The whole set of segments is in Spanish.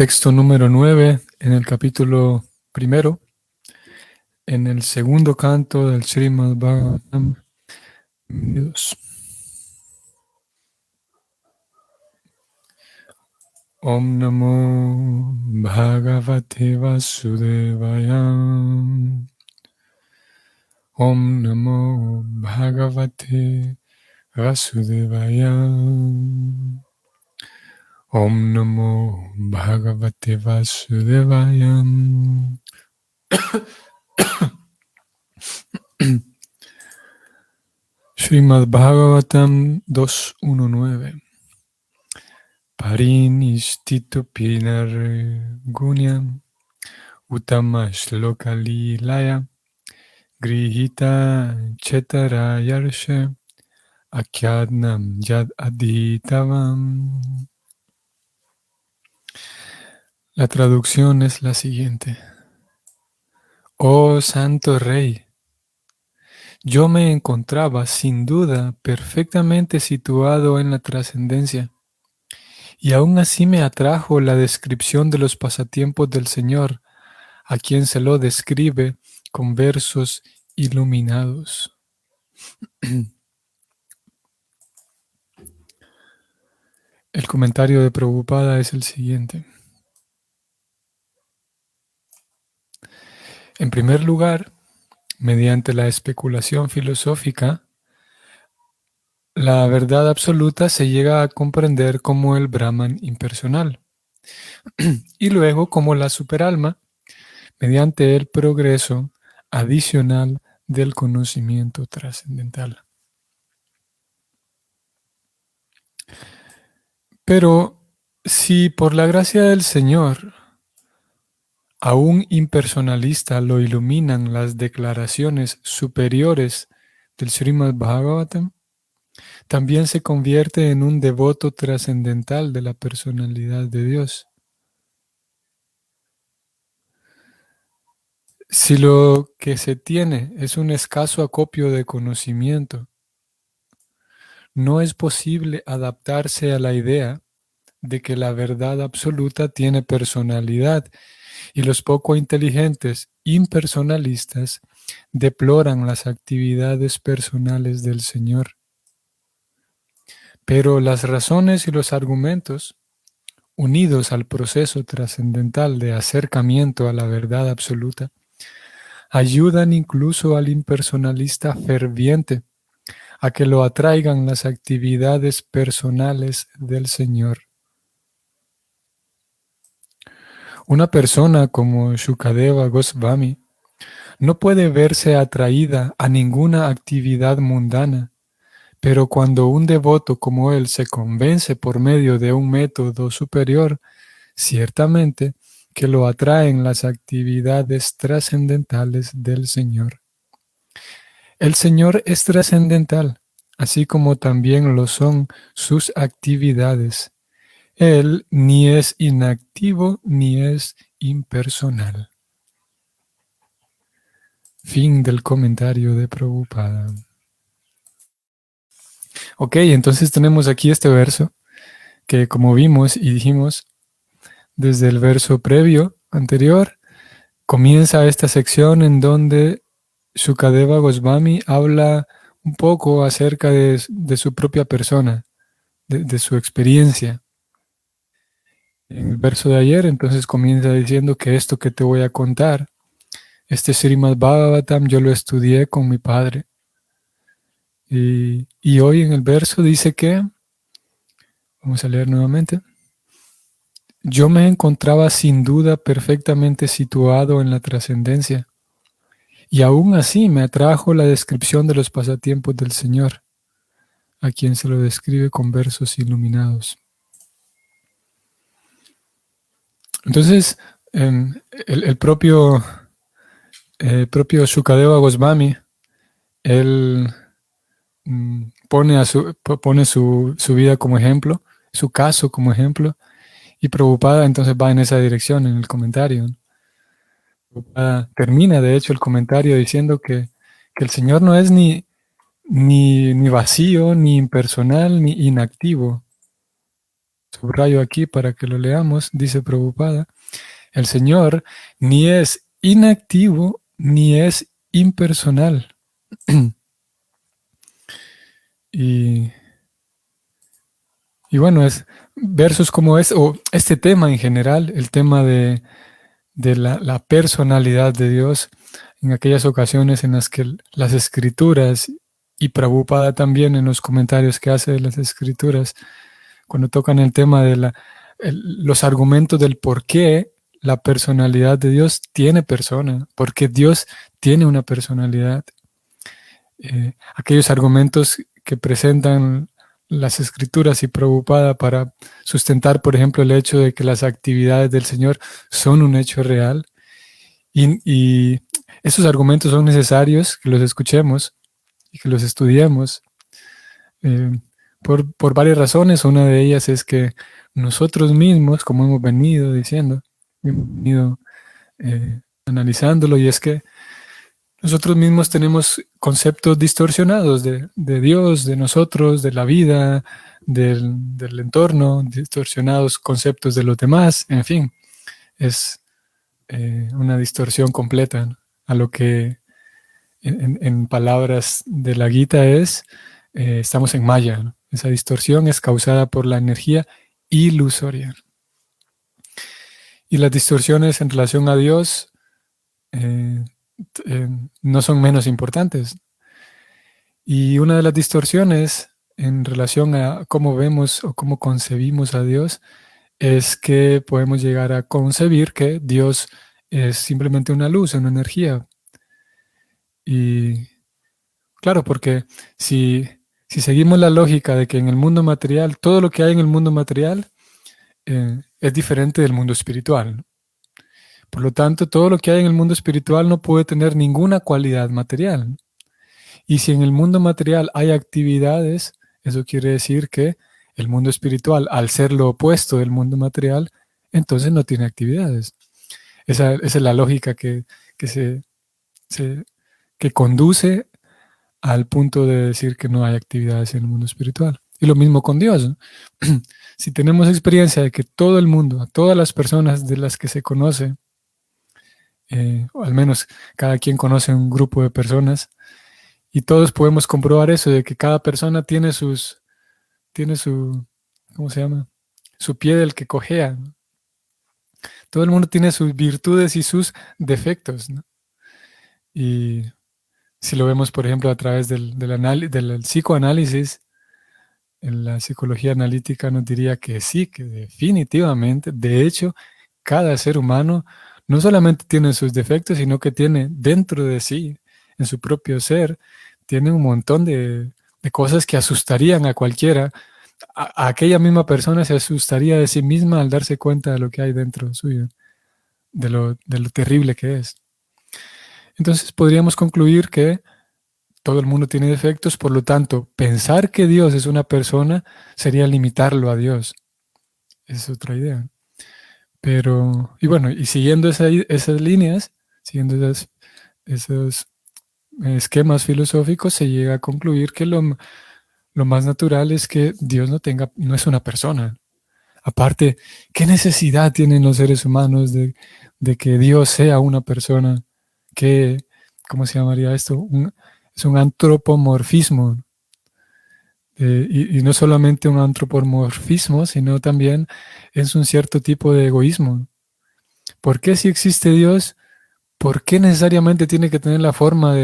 texto número 9 en el capítulo primero, en el segundo canto del Srimad Bhagavatam. Bienvenidos. Om Namo Bhagavate Vasudevaya. Om Namo Bhagavate Vasudevaya. Om Namo Bhagavate Vasudevaya. Srimad Bhagavatam 2.1.9. Parinishtitu pinar gunyam utama shloka lilaya grihita chetara yarshe akyadnam yad aditavam. La traducción es la siguiente. Oh Santo Rey, yo me encontraba sin duda perfectamente situado en la trascendencia, y aún así me atrajo la descripción de los pasatiempos del Señor, a quien se lo describe con versos iluminados. El comentario de Prabhupada es el siguiente. En primer lugar, mediante la especulación filosófica, la verdad absoluta se llega a comprender como el Brahman impersonal y luego como la superalma mediante el progreso adicional del conocimiento trascendental. Pero si por la gracia del Señor a un impersonalista lo iluminan las declaraciones superiores del Srimad Bhagavatam, también se convierte en un devoto trascendental de la personalidad de Dios. Si lo que se tiene es un escaso acopio de conocimiento, no es posible adaptarse a la idea de que la verdad absoluta tiene personalidad, y los poco inteligentes impersonalistas deploran las actividades personales del Señor. Pero las razones y los argumentos, unidos al proceso trascendental de acercamiento a la verdad absoluta, ayudan incluso al impersonalista ferviente a que lo atraigan las actividades personales del Señor. Una persona como Shukadeva Goswami no puede verse atraída a ninguna actividad mundana, pero cuando un devoto como él se convence por medio de un método superior, ciertamente que lo atraen las actividades trascendentales del Señor. El Señor es trascendental, así como también lo son sus actividades. Él ni es inactivo ni es impersonal. Fin del comentario de Prabhupada. Ok, entonces tenemos aquí este verso que, como vimos y dijimos desde el verso previo, anterior, comienza esta sección en donde Shukadeva Goswami habla un poco acerca de su propia persona, de su experiencia. En el verso de ayer, entonces comienza diciendo que esto que te voy a contar, este Srimad Bhagavatam, yo lo estudié con mi padre. Y hoy en el verso dice que, vamos a leer nuevamente, yo me encontraba sin duda perfectamente situado en la trascendencia, y aún así me atrajo la descripción de los pasatiempos del Señor, a quien se lo describe con versos iluminados. Entonces, el propio Shukadeva Goswami, él pone su vida como ejemplo, su caso como ejemplo, y Prabhupada entonces va en esa dirección en el comentario. Prabhupada termina de hecho el comentario diciendo que el Señor no es ni vacío, ni impersonal, ni inactivo. subrayo aquí para que lo leamos, dice Prabhupada, el Señor ni es inactivo ni es impersonal. y, y bueno, es versos como o este tema en general, el tema de la personalidad de Dios, en aquellas ocasiones en las que las escrituras, y Prabhupada también en los comentarios que hace de las escrituras, cuando tocan el tema de los argumentos del por qué la personalidad de Dios tiene persona, porque Dios tiene una personalidad. Aquellos argumentos que presentan las escrituras y Prabhupada para sustentar, por ejemplo, el hecho de que las actividades del Señor son un hecho real. Y esos argumentos son necesarios que los escuchemos y que los estudiemos por varias razones. Una de ellas es que nosotros mismos, como hemos venido diciendo, hemos venido analizándolo, y es que nosotros mismos tenemos conceptos distorsionados de Dios, de nosotros, de la vida, del entorno, distorsionados conceptos de los demás, en fin, es una distorsión completa, ¿no? A lo que en palabras de la Gita estamos en Maya, ¿no? Esa distorsión es causada por la energía ilusoria. Y las distorsiones en relación a Dios no son menos importantes. Y una de las distorsiones en relación a cómo vemos o cómo concebimos a Dios es que podemos llegar a concebir que Dios es simplemente una luz, una energía. Y claro, porque si seguimos la lógica de que en el mundo material, todo lo que hay en el mundo material es diferente del mundo espiritual, ¿no? Por lo tanto, todo lo que hay en el mundo espiritual no puede tener ninguna cualidad material, ¿no? Y si en el mundo material hay actividades, eso quiere decir que el mundo espiritual, al ser lo opuesto del mundo material, entonces no tiene actividades. Esa es la lógica que conduce al punto de decir que no hay actividades en el mundo espiritual. Y lo mismo con Dios, ¿no? Si tenemos experiencia de que todo el mundo, a todas las personas de las que se conoce, o al menos cada quien conoce un grupo de personas, y todos podemos comprobar eso, de que cada persona tiene su, ¿cómo se llama? Su pie del que cojea, ¿no? Todo el mundo tiene sus virtudes y sus defectos, ¿no? Y si lo vemos, por ejemplo, a través del psicoanálisis, en la psicología analítica nos diría que sí, que definitivamente, de hecho, cada ser humano no solamente tiene sus defectos, sino que tiene dentro de sí, en su propio ser, tiene un montón de cosas que asustarían a cualquiera. A aquella misma persona se asustaría de sí misma al darse cuenta de lo que hay dentro suyo, de lo terrible que es. Entonces podríamos concluir que todo el mundo tiene defectos, por lo tanto, pensar que Dios es una persona sería limitarlo a Dios. Esa es otra idea. Pero, y bueno, y siguiendo esas líneas, siguiendo esos esquemas filosóficos, se llega a concluir que lo más natural es que Dios no es una persona. Aparte, ¿qué necesidad tienen los seres humanos de que Dios sea una persona? ¿Cómo se llamaría esto? Es un antropomorfismo. Y no solamente un antropomorfismo, sino también es un cierto tipo de egoísmo. ¿Por qué si existe Dios, por qué necesariamente tiene que tener la forma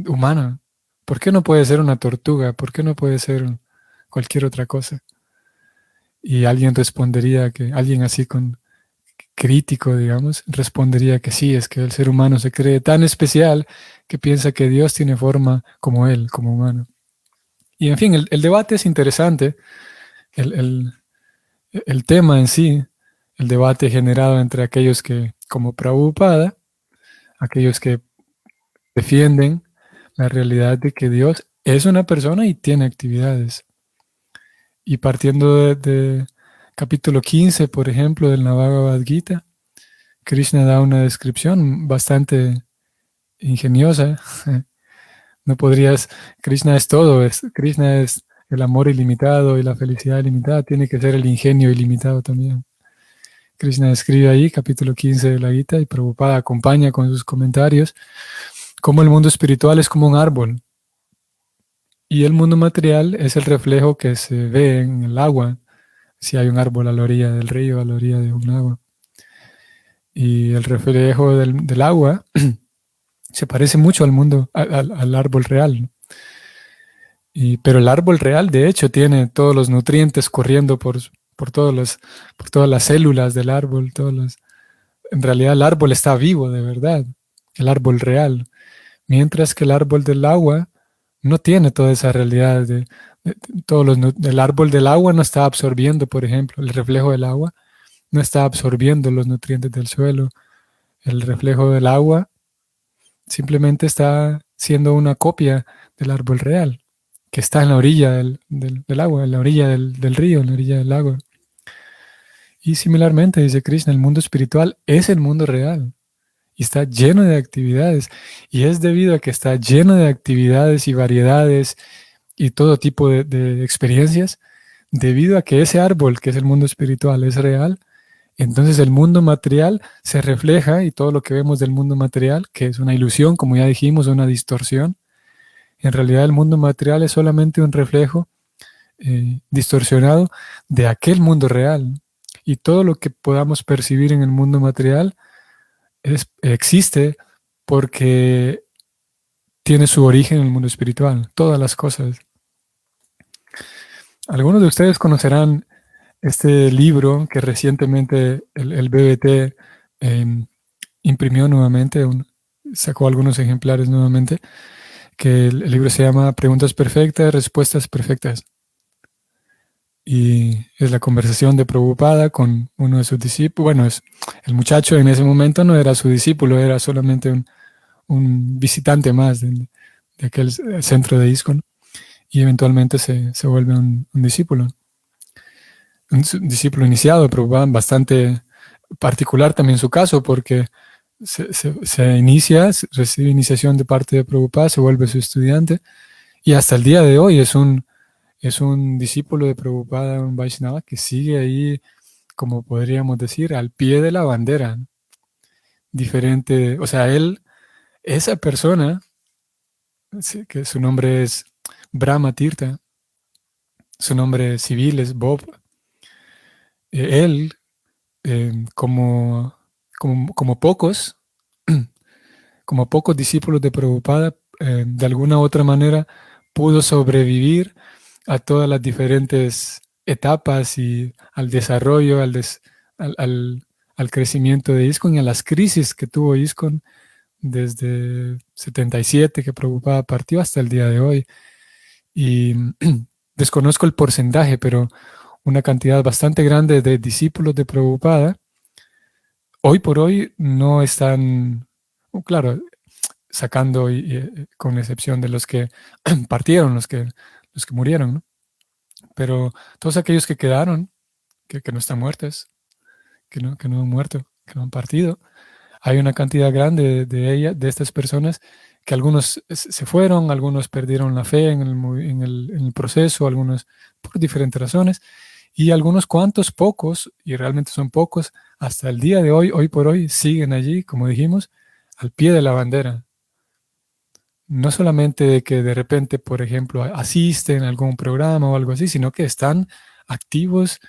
humana? ¿Por qué no puede ser una tortuga? ¿Por qué no puede ser cualquier otra cosa? Y alguien respondería alguien así con crítico, digamos, respondería que sí, es que el ser humano se cree tan especial que piensa que Dios tiene forma como él, como humano. Y en fin, el debate es interesante, el tema en sí, el debate generado entre aquellos que, como Prabhupada, aquellos que defienden la realidad de que Dios es una persona y tiene actividades. Y partiendo de capítulo 15, por ejemplo, del Bhagavad Gita, Krishna da una descripción bastante ingeniosa. No podrías, Krishna es todo, Krishna es el amor ilimitado y la felicidad ilimitada, tiene que ser el ingenio ilimitado también. Krishna escribe ahí, capítulo 15 de la Gita, y Prabhupada acompaña con sus comentarios, cómo el mundo espiritual es como un árbol, y el mundo material es el reflejo que se ve en el agua, si hay un árbol a la orilla del río, a la orilla de un agua. Y el reflejo del agua se parece mucho al mundo, al árbol real, ¿no? Pero el árbol real, de hecho, tiene todos los nutrientes corriendo por todas las células del árbol. En realidad el árbol está vivo, de verdad, el árbol real. Mientras que el árbol del agua no tiene toda esa realidad el árbol del agua no está absorbiendo, por ejemplo, el reflejo del agua no está absorbiendo los nutrientes del suelo. El reflejo del agua simplemente está siendo una copia del árbol real, que está en la orilla del agua, en la orilla del río, en la orilla del lago. Y similarmente, dice Krishna, el mundo espiritual es el mundo real y está lleno de actividades. Y es debido a que está lleno de actividades y variedades y todo tipo de experiencias, debido a que ese árbol, que es el mundo espiritual, es real. Entonces el mundo material se refleja y todo lo que vemos del mundo material, que es una ilusión, como ya dijimos, una distorsión, en realidad el mundo material es solamente un reflejo distorsionado de aquel mundo real. Y todo lo que podamos percibir en el mundo material existe porque tiene su origen en el mundo espiritual, todas las cosas. Algunos de ustedes conocerán este libro que recientemente el BBT imprimió nuevamente, sacó algunos ejemplares nuevamente, que el libro se llama Preguntas Perfectas, Respuestas Perfectas. Y es la conversación de Prabhupada con uno de sus discípulos. Bueno, el muchacho en ese momento no era su discípulo, era solamente un visitante más de aquel centro de ISKCON. Y eventualmente se vuelve un discípulo. Un discípulo iniciado de Prabhupada, bastante particular también su caso, porque se inicia, recibe iniciación de parte de Prabhupada, se vuelve su estudiante, y hasta el día de hoy es un discípulo de Prabhupada, un Vaishnava, que sigue ahí, como podríamos decir, al pie de la bandera. Diferente, o sea, esa persona, que su nombre es Brahma Tirtha, su nombre civil es Bob, él, como pocos, como pocos discípulos de Prabhupada, de alguna u otra manera pudo sobrevivir a todas las diferentes etapas y al desarrollo, al crecimiento de ISKCON y a las crisis que tuvo ISKCON desde 77 que Prabhupada partió hasta el día de hoy. Y desconozco el porcentaje, pero una cantidad bastante grande de discípulos de Prabhupada hoy por hoy no están, claro, sacando con excepción de los que partieron, los que murieron, ¿no? Pero todos aquellos que quedaron, que no están muertos, que no han muerto, que no han partido, hay una cantidad grande de estas personas que algunos se fueron, algunos perdieron la fe en el proceso, algunos por diferentes razones, y algunos cuantos, pocos, y realmente son pocos, hasta el día de hoy por hoy, siguen allí, como dijimos, al pie de la bandera. No solamente de que de repente, por ejemplo, asisten a algún programa o algo así, sino que están activos,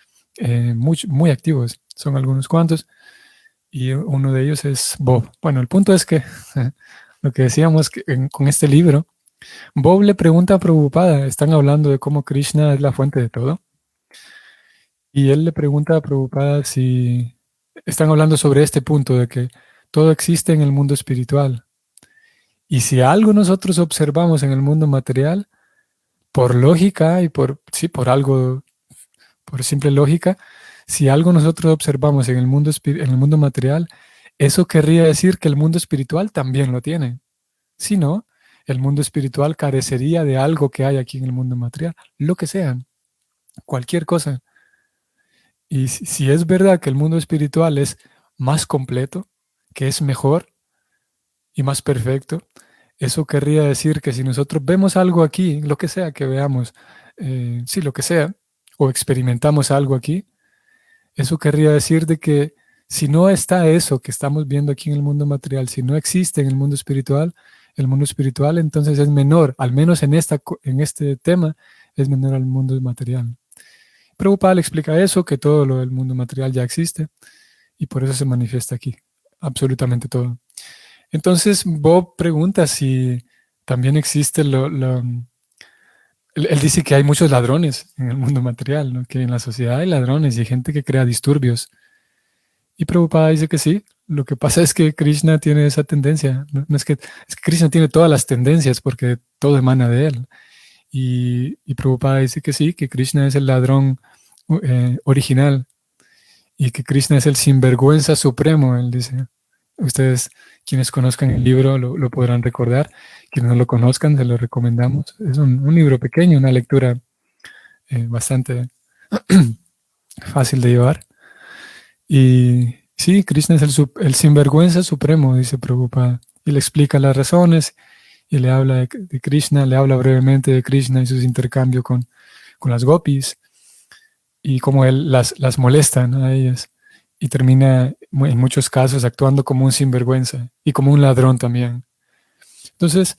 muy, muy activos. Son algunos cuantos, y uno de ellos es Bob. Bueno, el punto es que lo que decíamos con este libro, Bob le pregunta a Prabhupada, están hablando de cómo Krishna es la fuente de todo, y él le pregunta a Prabhupada si están hablando sobre este punto de que todo existe en el mundo espiritual. Y si algo nosotros observamos en el mundo material, por lógica y por simple lógica, si algo nosotros observamos en el mundo material, eso querría decir que el mundo espiritual también lo tiene. Si no, el mundo espiritual carecería de algo que hay aquí en el mundo material, lo que sea, cualquier cosa. Y si es verdad que el mundo espiritual es más completo, que es mejor y más perfecto, eso querría decir que si nosotros vemos algo aquí, lo que sea que veamos, sí, lo que sea, o experimentamos algo aquí, eso querría decir de que si no está eso que estamos viendo aquí en el mundo material, si no existe en el mundo espiritual entonces es menor, al menos en este tema, es menor al mundo material. Prabhupada le explica eso, que todo lo del mundo material ya existe y por eso se manifiesta aquí, absolutamente todo. Entonces Bob pregunta si también existe él dice que hay muchos ladrones en el mundo material, ¿no? Que en la sociedad hay ladrones y hay gente que crea disturbios. Y Prabhupada dice que sí. Lo que pasa es que Krishna tiene esa tendencia. No es que Krishna tiene todas las tendencias porque todo emana de él. Y Prabhupada dice que sí, que Krishna es el ladrón original y que Krishna es el sinvergüenza supremo, él dice. Ustedes, quienes conozcan el libro, lo podrán recordar. Quienes no lo conozcan, se lo recomendamos. Es un libro pequeño, una lectura bastante fácil de llevar. Y sí, Krishna es el sinvergüenza supremo, dice Prabhupada. Y le explica las razones y le habla de Krishna, le habla brevemente de Krishna y sus intercambios con las gopis y cómo él las molesta, ¿no?, a ellas. Y termina en muchos casos actuando como un sinvergüenza y como un ladrón también. Entonces,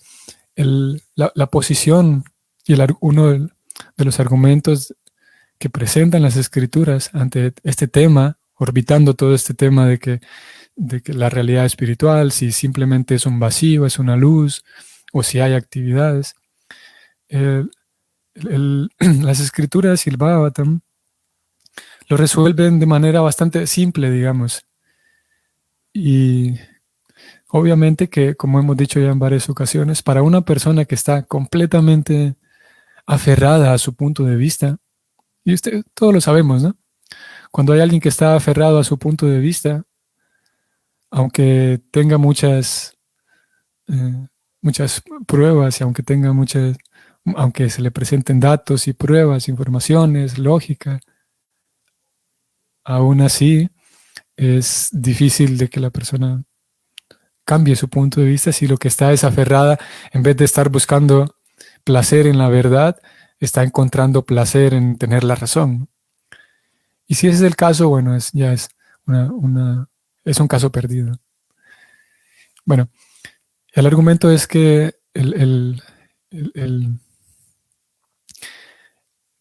la posición y uno de los argumentos que presentan las escrituras ante este tema, orbitando todo este tema de que la realidad espiritual, si simplemente es un vacío, es una luz, o si hay actividades. Las escrituras y el Bhagavatam lo resuelven de manera bastante simple, digamos. Y obviamente que, como hemos dicho ya en varias ocasiones, para una persona que está completamente aferrada a su punto de vista, y todos lo sabemos, ¿no? Cuando hay alguien que está aferrado a su punto de vista, aunque tenga muchas pruebas y aunque se le presenten datos y pruebas, informaciones, lógica, aún así es difícil de que la persona cambie su punto de vista si lo que está es aferrada, en vez de estar buscando placer en la verdad, está encontrando placer en tener la razón. Y si ese es el caso, bueno, ya es es un caso perdido. Bueno, el argumento es que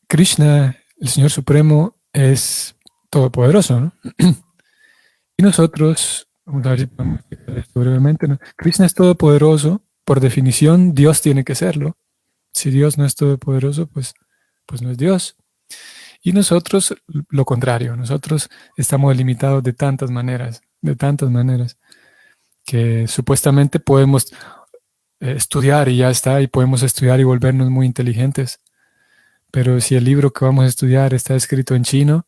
Krishna, el Señor Supremo, es todopoderoso, ¿no? Y nosotros, vamos a ver si podemos explicar esto brevemente, ¿no? Krishna es todopoderoso, por definición, Dios tiene que serlo. Si Dios no es todopoderoso, pues no es Dios. Y nosotros, lo contrario, nosotros estamos limitados de tantas maneras, que supuestamente podemos estudiar y ya está, y podemos estudiar y volvernos muy inteligentes. Pero si el libro que vamos a estudiar está escrito en chino,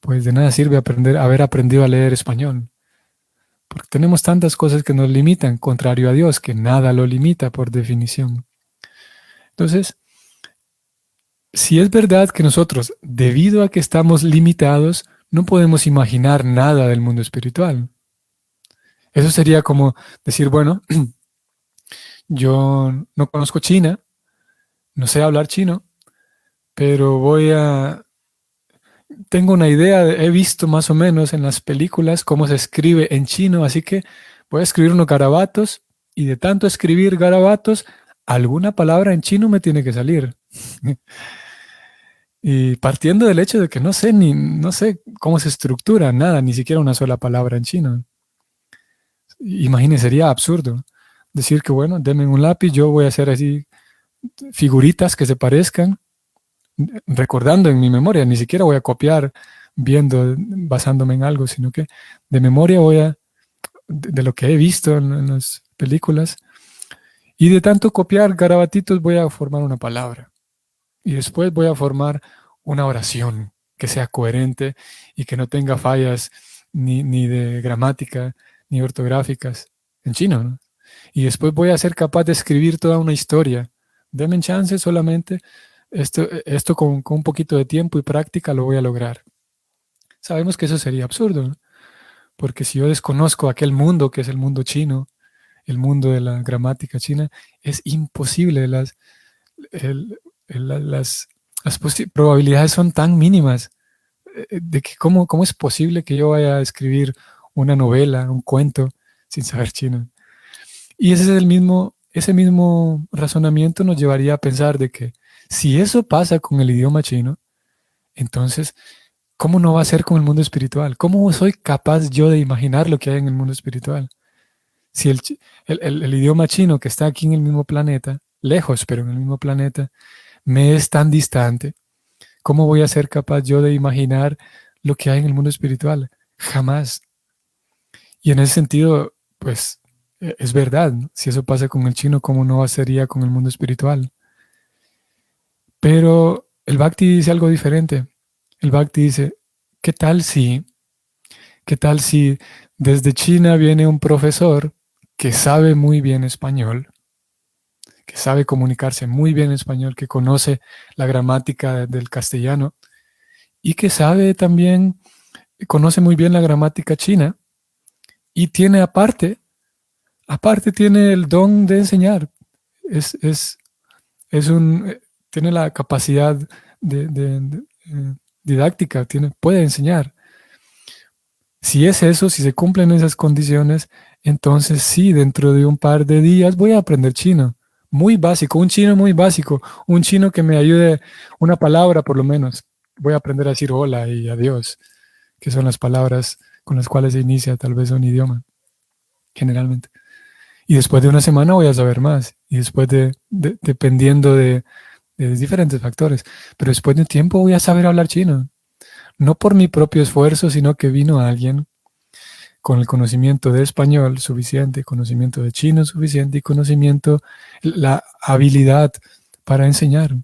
pues de nada sirve haber aprendido a leer español. Porque tenemos tantas cosas que nos limitan, contrario a Dios, que nada lo limita por definición. Entonces, si es verdad que nosotros, debido a que estamos limitados, no podemos imaginar nada del mundo espiritual. Eso sería como decir, bueno, yo no conozco China, no sé hablar chino, pero tengo una idea, he visto más o menos en las películas cómo se escribe en chino, así que voy a escribir unos garabatos y de tanto escribir garabatos, alguna palabra en chino me tiene que salir. Y partiendo del hecho de que no sé cómo se estructura nada, ni siquiera una sola palabra en chino. Imagínense, sería absurdo decir que, bueno, denme un lápiz, yo voy a hacer así figuritas que se parezcan, recordando en mi memoria, ni siquiera voy a copiar viendo, basándome en algo, sino que de memoria de lo que he visto en las películas, y de tanto copiar garabatitos voy a formar una palabra. Y después voy a formar una oración que sea coherente y que no tenga fallas ni de gramática ni ortográficas en chino, ¿no? Y después voy a ser capaz de escribir toda una historia. Denme chance solamente. Esto con un poquito de tiempo y práctica lo voy a lograr. Sabemos que eso sería absurdo, ¿no? Porque si yo desconozco aquel mundo que es el mundo chino, el mundo de la gramática china, es imposible las Las probabilidades son tan mínimas de que cómo es posible que yo vaya a escribir una novela, un cuento, sin saber chino. Y ese mismo razonamiento nos llevaría a pensar de que si eso pasa con el idioma chino, entonces, ¿cómo no va a ser con el mundo espiritual? ¿Cómo soy capaz yo de imaginar lo que hay en el mundo espiritual? Si el idioma chino que está aquí en el mismo planeta, lejos, pero en el mismo planeta, me es tan distante, ¿cómo voy a ser capaz yo de imaginar lo que hay en el mundo espiritual? Jamás. Y en ese sentido, pues es verdad, ¿no? Si eso pasa con el chino, ¿cómo no sería con el mundo espiritual? Pero el Bhakti dice algo diferente. El Bhakti dice, ¿qué tal si, qué tal si desde China viene un profesor que sabe muy bien español, que sabe comunicarse muy bien español, que conoce la gramática del castellano y que sabe también, conoce muy bien la gramática china y tiene aparte tiene el don de enseñar. Es, es, tiene la capacidad didáctica, puede enseñar. Si es eso, si se cumplen esas condiciones, entonces sí, dentro de un par de días voy a aprender chino. Muy básico, un chino muy básico, un chino que me ayude una palabra por lo menos. Voy a aprender a decir hola y adiós, que son las palabras con las cuales se inicia tal vez un idioma, generalmente. Y después de una semana voy a saber más. Y después dependiendo de diferentes factores. Pero después de un tiempo voy a saber hablar chino. No por mi propio esfuerzo, sino que vino alguien con el conocimiento de español suficiente, conocimiento de chino suficiente y conocimiento, la habilidad para enseñar.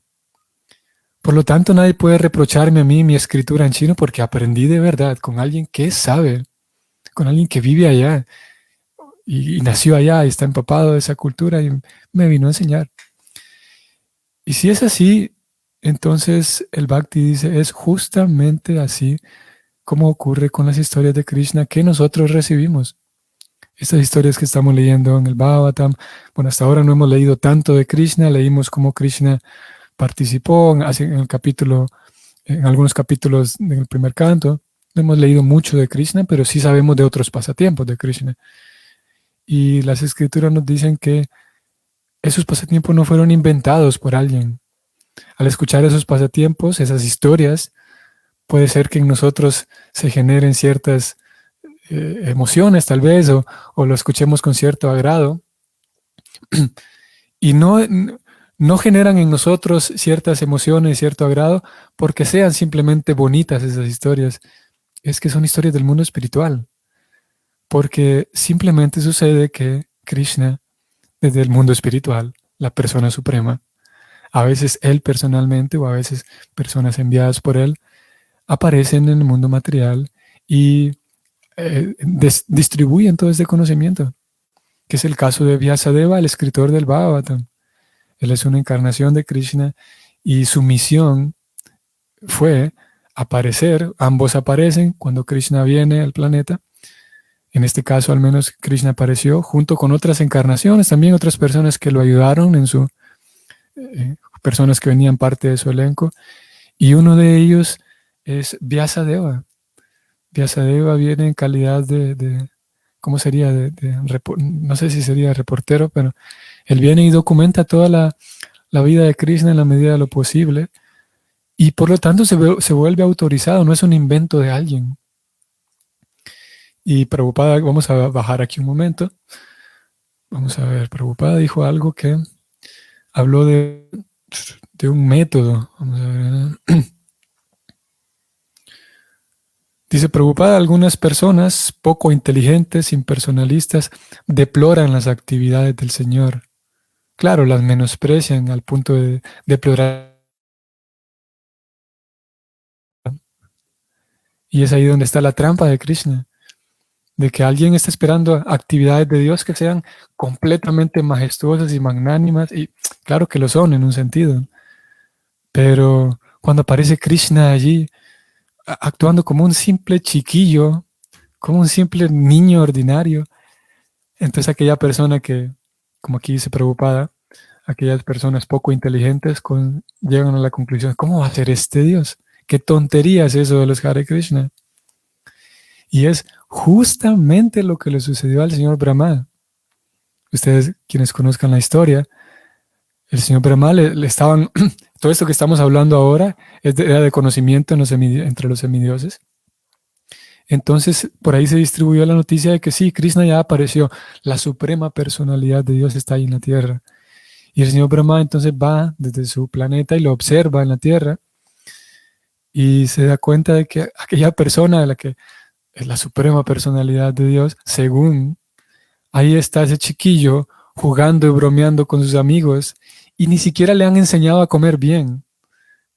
Por lo tanto, nadie puede reprocharme a mí mi escritura en chino porque aprendí de verdad con alguien que sabe, con alguien que vive allá y nació allá y está empapado de esa cultura y me vino a enseñar. Y si es así, entonces el Bhakti dice, es justamente así como ocurre con las historias de Krishna que nosotros recibimos. Estas historias que estamos leyendo en el Bhagavatam, bueno, hasta ahora no hemos leído tanto de Krishna, leímos cómo Krishna participó en el capítulo, en algunos capítulos del primer canto. No hemos leído mucho de Krishna, pero sí sabemos de otros pasatiempos de Krishna. Y las escrituras nos dicen que esos pasatiempos no fueron inventados por alguien. Al escuchar esos pasatiempos, esas historias, puede ser que en nosotros se generen ciertas emociones tal vez, o lo escuchemos con cierto agrado, y no generan en nosotros ciertas emociones, cierto agrado, porque sean simplemente bonitas esas historias. Es que son historias del mundo espiritual, porque simplemente sucede que Krishna, desde el mundo espiritual, la persona suprema, a veces él personalmente o a veces personas enviadas por él, aparecen en el mundo material y distribuyen todo este conocimiento, que es el caso de Vyasadeva, el escritor del Bhagavatam. Él es una encarnación de Krishna y su misión fue aparecer, ambos aparecen cuando Krishna viene al planeta. En este caso, al menos, Krishna apareció junto con otras encarnaciones, también otras personas que lo ayudaron personas que venían parte de su elenco, y uno de ellos es Vyasadeva. Vyasadeva viene en calidad ¿cómo sería? No sé si sería reportero, pero él viene y documenta toda la vida de Krishna en la medida de lo posible, y por lo tanto se vuelve autorizado, no es un invento de alguien. Y Prabhupada, vamos a bajar aquí un momento, vamos a ver, Prabhupada dijo algo que habló de un método, vamos a ver. Dice Prabhupada, algunas personas poco inteligentes, impersonalistas, deploran las actividades del Señor. Claro, las menosprecian al punto de deplorar. Y es ahí donde está la trampa de Krishna, de que alguien está esperando actividades de Dios que sean completamente majestuosas y magnánimas, y claro que lo son en un sentido, pero cuando aparece Krishna allí, actuando como un simple chiquillo, como un simple niño ordinario, entonces aquella persona que, como aquí dice Prabhupada, aquellas personas poco inteligentes llegan a la conclusión, ¿cómo va a ser este Dios? ¿Qué tontería es eso de los Hare Krishna? Y es justamente lo que le sucedió al señor Brahma. Ustedes, quienes conozcan la historia, el señor Brahma le estaban, todo esto que estamos hablando ahora era de conocimiento entre los semidioses. Entonces, por ahí se distribuyó la noticia de que sí, Krishna ya apareció, la suprema personalidad de Dios está ahí en la tierra. Y el señor Brahma entonces va desde su planeta y lo observa en la tierra y se da cuenta de que aquella persona de la que es la suprema personalidad de Dios, según ahí está ese chiquillo jugando y bromeando con sus amigos y ni siquiera le han enseñado a comer bien.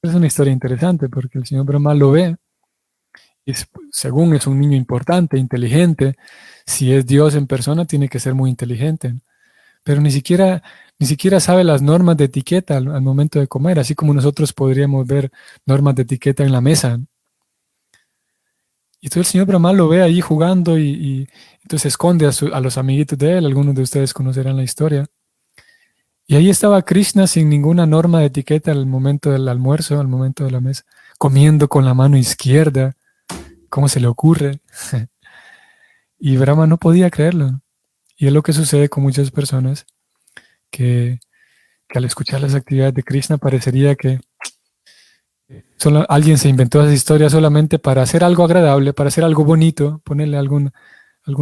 Es una historia interesante porque el señor Brahma lo ve y según es un niño importante, inteligente. Si es Dios en persona, tiene que ser muy inteligente. Pero ni siquiera sabe las normas de etiqueta al momento de comer, así como nosotros podríamos ver normas de etiqueta en la mesa. Y entonces el señor Brahma lo ve ahí jugando y entonces esconde a los amiguitos de él, algunos de ustedes conocerán la historia. Y ahí estaba Krishna sin ninguna norma de etiqueta al momento del almuerzo, al momento de la mesa, comiendo con la mano izquierda. ¿Cómo se le ocurre? Y Brahma no podía creerlo. Y es lo que sucede con muchas personas que al escuchar las actividades de Krishna parecería que alguien se inventó esa historia solamente para hacer algo agradable, para hacer algo bonito, ponerle algún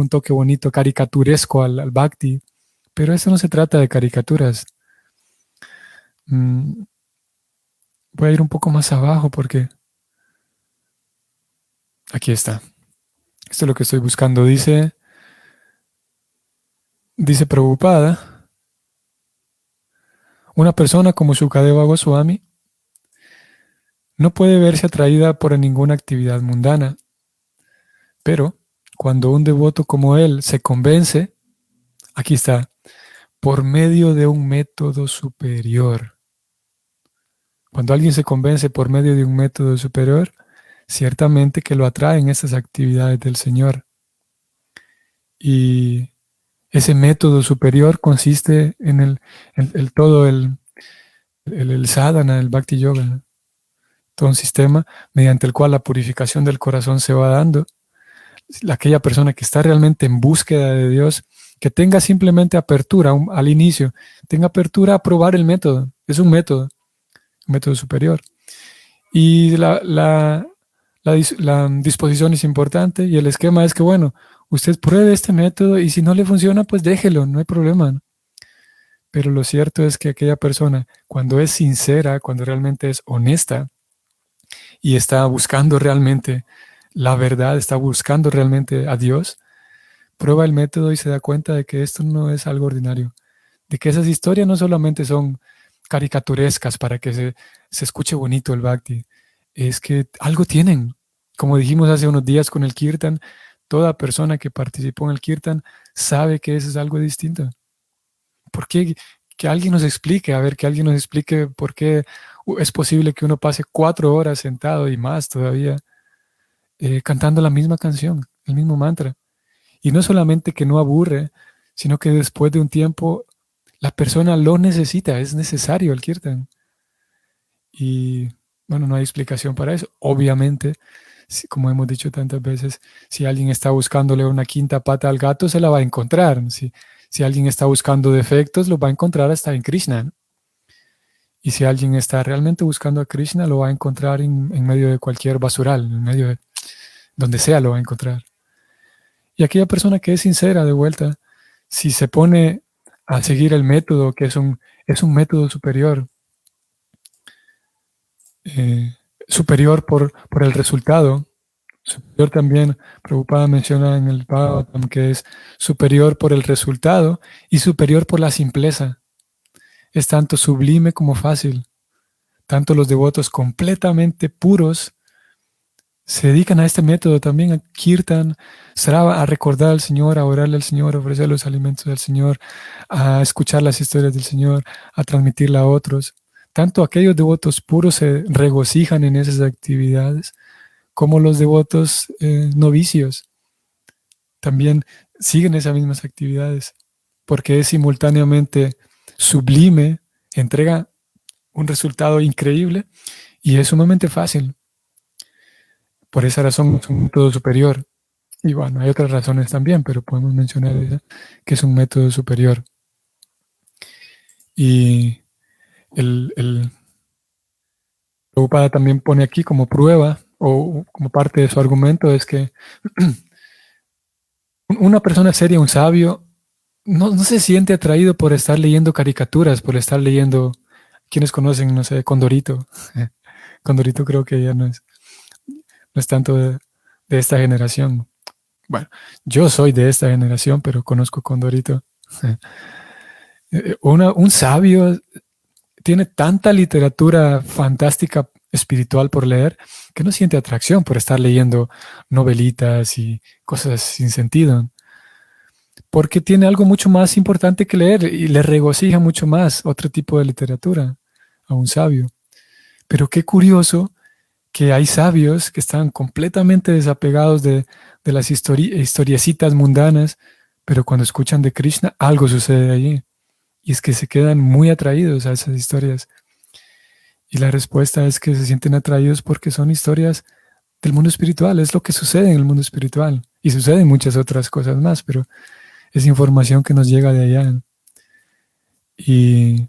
toque bonito, caricaturesco al bhakti. Pero eso no se trata de caricaturas. Voy a ir un poco más abajo porque aquí está. Esto es lo que estoy buscando. Dice Prabhupada, una persona como Shukadeva Goswami no puede verse atraída por ninguna actividad mundana, pero cuando un devoto como él se convence, aquí está, por medio de un método superior. Cuando alguien se convence por medio de un método superior, ciertamente que lo atraen esas actividades del Señor. Y ese método superior consiste en todo el sadhana, el bhakti yoga, todo un sistema mediante el cual la purificación del corazón se va dando. Aquella persona que está realmente en búsqueda de Dios, que tenga simplemente apertura al inicio, tenga apertura a probar el método. Es un método superior. Y la disposición es importante y el esquema es que, bueno, usted pruebe este método y si no le funciona, pues déjelo, no hay problema, ¿no? Pero lo cierto es que aquella persona, cuando es sincera, cuando realmente es honesta y está buscando realmente la verdad, está buscando realmente a Dios, prueba el método y se da cuenta de que esto no es algo ordinario, de que esas historias no solamente son caricaturescas para que se escuche bonito el bhakti, es que algo tienen. Como dijimos hace unos días con el kirtan, toda persona que participó en el kirtan sabe que eso es algo distinto. ¿Por qué? Que alguien nos explique, que alguien nos explique por qué es posible que uno pase 4 horas sentado y más todavía cantando la misma canción, el mismo mantra. Y no solamente que no aburre, sino que después de un tiempo la persona lo necesita, es necesario el kirtan. Y bueno, no hay explicación para eso. Obviamente, como hemos dicho tantas veces, si alguien está buscándole una quinta pata al gato, se la va a encontrar. Si alguien está buscando defectos, lo va a encontrar hasta en Krishna. Y si alguien está realmente buscando a Krishna, lo va a encontrar en medio de cualquier basural, en medio de donde sea lo va a encontrar. Y aquella persona que es sincera, de vuelta, si se pone a seguir el método, que es un método superior, superior por el resultado, superior también, Prabhupada menciona en el Bhagavatam que es superior por el resultado y superior por la simpleza. Es tanto sublime como fácil. Tanto los devotos completamente puros se dedican a este método también, a kirtan, srava, a recordar al Señor, a orarle al Señor, a ofrecer los alimentos del Señor, a escuchar las historias del Señor, a transmitirla a otros. Tanto aquellos devotos puros se regocijan en esas actividades, como los devotos novicios también siguen esas mismas actividades, porque es simultáneamente sublime entrega un resultado increíble y es sumamente fácil. Por esa razón es un método superior. Y bueno, hay otras razones también, pero podemos mencionar esa, que es un método superior. Y el Prabhupada también pone aquí como prueba o como parte de su argumento es que una persona seria, un sabio, no se siente atraído por estar leyendo caricaturas, por estar leyendo, quienes conocen, no sé, Condorito. Condorito creo que ya no es tanto de esta generación. Bueno, yo soy de esta generación, pero conozco Condorito. Un sabio tiene tanta literatura fantástica espiritual por leer que no siente atracción por estar leyendo novelitas y cosas sin sentido, porque tiene algo mucho más importante que leer y le regocija mucho más otro tipo de literatura a un sabio. Pero qué curioso que hay sabios que están completamente desapegados de las historiecitas mundanas, pero cuando escuchan de Krishna, algo sucede allí. Y es que se quedan muy atraídos a esas historias. Y la respuesta es que se sienten atraídos porque son historias del mundo espiritual, es lo que sucede en el mundo espiritual. Y suceden muchas otras cosas más, pero es información que nos llega de allá. Y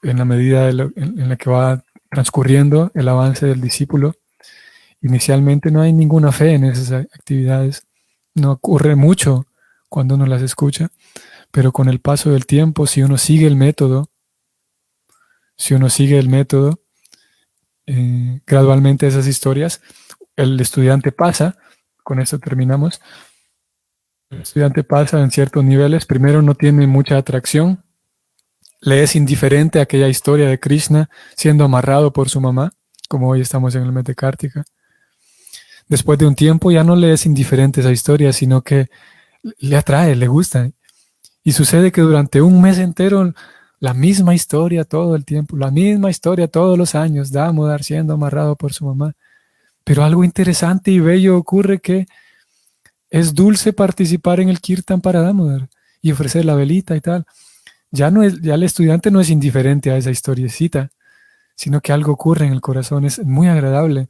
en la medida en la que va transcurriendo el avance del discípulo, inicialmente no hay ninguna fe en esas actividades. No ocurre mucho cuando uno las escucha, pero con el paso del tiempo, si uno sigue el método, gradualmente esas historias, el estudiante pasa, con esto terminamos, el estudiante pasa en ciertos niveles, primero no tiene mucha atracción, le es indiferente a aquella historia de Krishna siendo amarrado por su mamá, como hoy estamos en el mes de Kartika. Después de un tiempo ya no le es indiferente esa historia, sino que le atrae, le gusta. Y sucede que durante un mes entero, la misma historia todo el tiempo, la misma historia todos los años, Damodar siendo amarrado por su mamá. Pero algo interesante y bello ocurre que es dulce participar en el Kirtan para Damodar y ofrecer la velita y tal. Ya el estudiante no es indiferente a esa historiecita, sino que algo ocurre en el corazón, es muy agradable.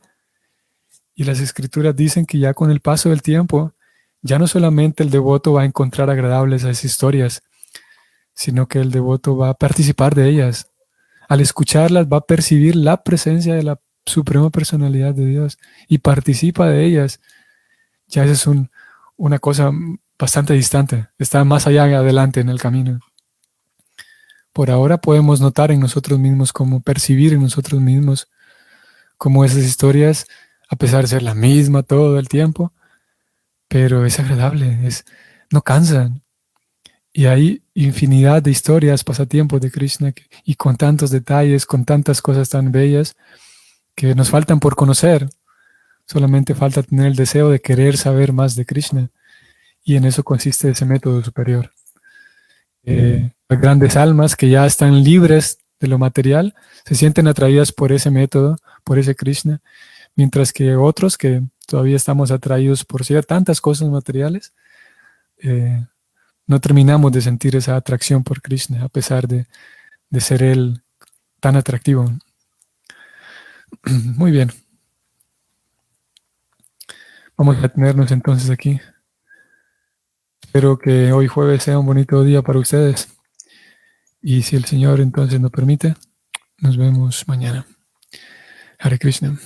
Y las escrituras dicen que ya con el paso del tiempo, ya no solamente el devoto va a encontrar agradables esas historias, sino que el devoto va a participar de ellas. Al escucharlas va a percibir la presencia de la Suprema Personalidad de Dios y participa de ellas. Ya esa es una cosa bastante distante, está más allá y adelante en el camino. Por ahora podemos notar en nosotros mismos, como percibir en nosotros mismos, como esas historias, a pesar de ser la misma todo el tiempo, pero es agradable, no cansan. Y hay infinidad de historias, pasatiempos de Krishna, y con tantos detalles, con tantas cosas tan bellas, que nos faltan por conocer. Solamente falta tener el deseo de querer saber más de Krishna. Y en eso consiste ese método superior. Las grandes almas que ya están libres de lo material se sienten atraídas por ese método, por ese Krishna, mientras que otros que todavía estamos atraídos por tantas cosas materiales, no terminamos de sentir esa atracción por Krishna, a pesar de ser él tan atractivo. Muy bien. Vamos a detenernos entonces aquí. Espero que hoy jueves sea un bonito día para ustedes. Y si el Señor entonces nos permite, nos vemos mañana. Hare Krishna.